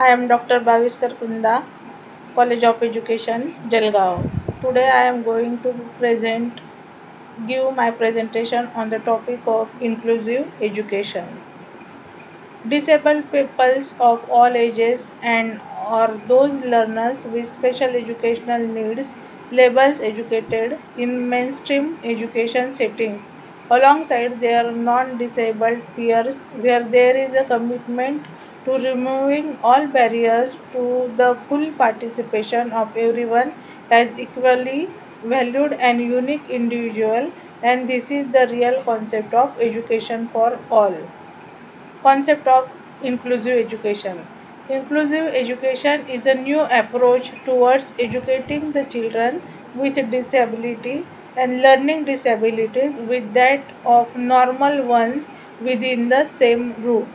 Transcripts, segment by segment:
I am Dr. Kunda, College of Education, Jalgaon. Today I am going to give my presentation on the topic of inclusive education. Disabled peoples of all ages and or those learners with special educational needs labels educated in mainstream education settings alongside their non-disabled peers where there is a commitment to removing all barriers to the full participation of everyone as equally valued and unique individual, and this is the real concept of education for all. Concept of inclusive education. Inclusive education is a new approach towards educating the children with disability and learning disabilities with that of normal ones within the same roof.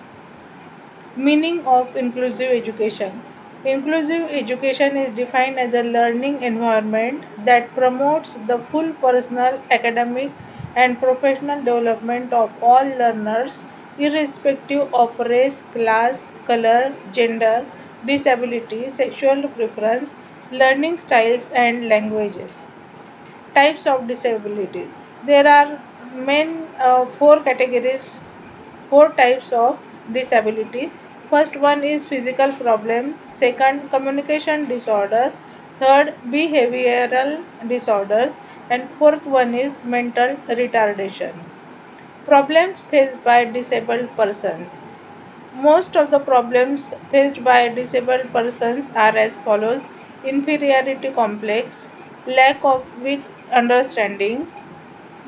Meaning of inclusive education. Inclusive education is defined as a learning environment that promotes the full personal, academic, and professional development of all learners, irrespective of race, class, color, gender, disability, sexual preference, learning styles, and languages. Types of disability. There are four categories, four types of disability. First one is physical problem, second communication disorders, third behavioral disorders, and fourth one is mental retardation. Problems faced by disabled persons. Most of the problems faced by disabled persons are as follows: inferiority complex, lack of weak understanding,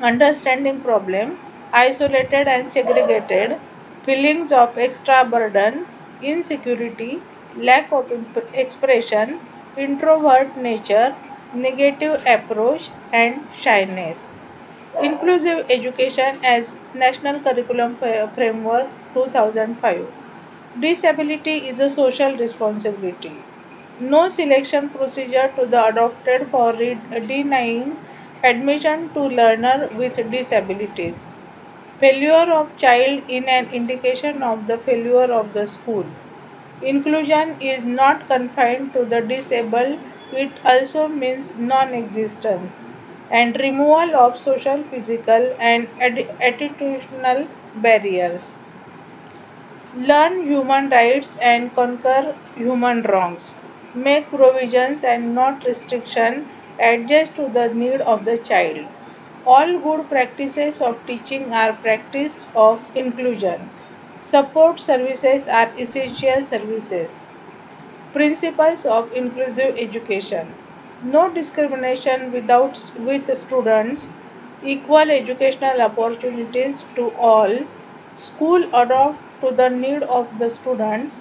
understanding problem, isolated and segregated, feelings of extra burden, insecurity, lack of expression, introvert nature, negative approach, and shyness. Inclusive education as National Curriculum Framework 2005. Disability is a social responsibility. No selection procedure to the adopted for denying admission to learner with disabilities. Failure of child in an indication of the failure of the school. Inclusion is not confined to the disabled, it also means non-existence and removal of social, physical and attitudinal barriers. Learn human rights and conquer human wrongs. Make provisions and not restriction adjust to the need of the child. All good practices of teaching are practice of inclusion. Support services are essential services. Principles of inclusive education. No discrimination with students. Equal educational opportunities to all. School adapt to the need of the students.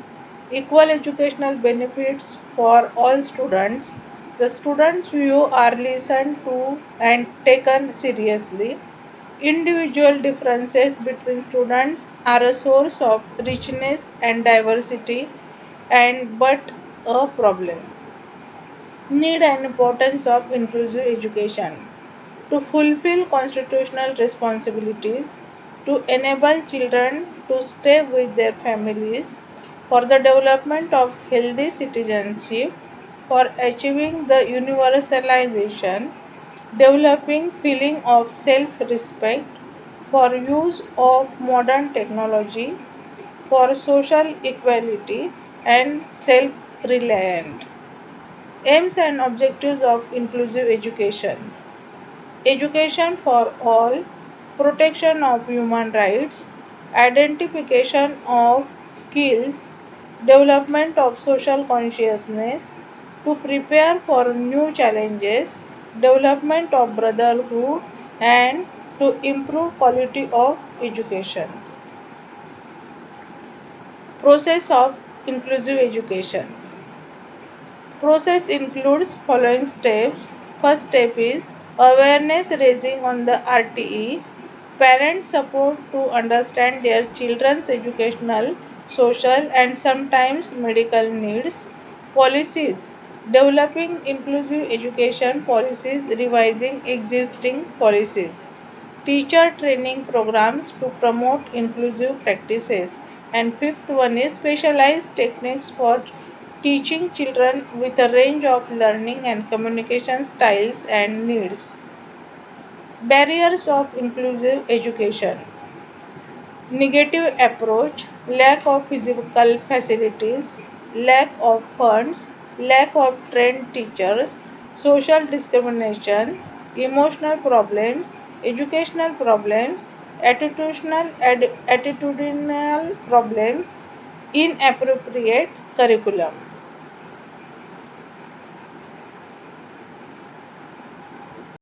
Equal educational benefits for all students. The students' view are listened to and taken seriously. Individual differences between students are a source of richness and diversity and but a problem. Need and importance of inclusive education. To fulfill constitutional responsibilities, to enable children to stay with their families, for the development of healthy citizenship, for achieving the universalization, developing feeling of self-respect, for use of modern technology, for social equality and self-reliant. Aims and objectives of inclusive education. Education for all, protection of human rights, identification of skills, development of social consciousness, to prepare for new challenges, development of brotherhood, and to improve quality of education. Process of inclusive education. Process includes following steps. First step is awareness raising on the RTE, parent support to understand their children's educational, social and sometimes medical needs, policies, developing inclusive education policies, revising existing policies, teacher training programs to promote inclusive practices, and fifth one is specialized techniques for teaching children with a range of learning and communication styles and needs. Barriers of inclusive education: negative approach, lack of physical facilities, lack of funds, lack of trained teachers, social discrimination, emotional problems, educational problems, attitudinal problems, inappropriate curriculum.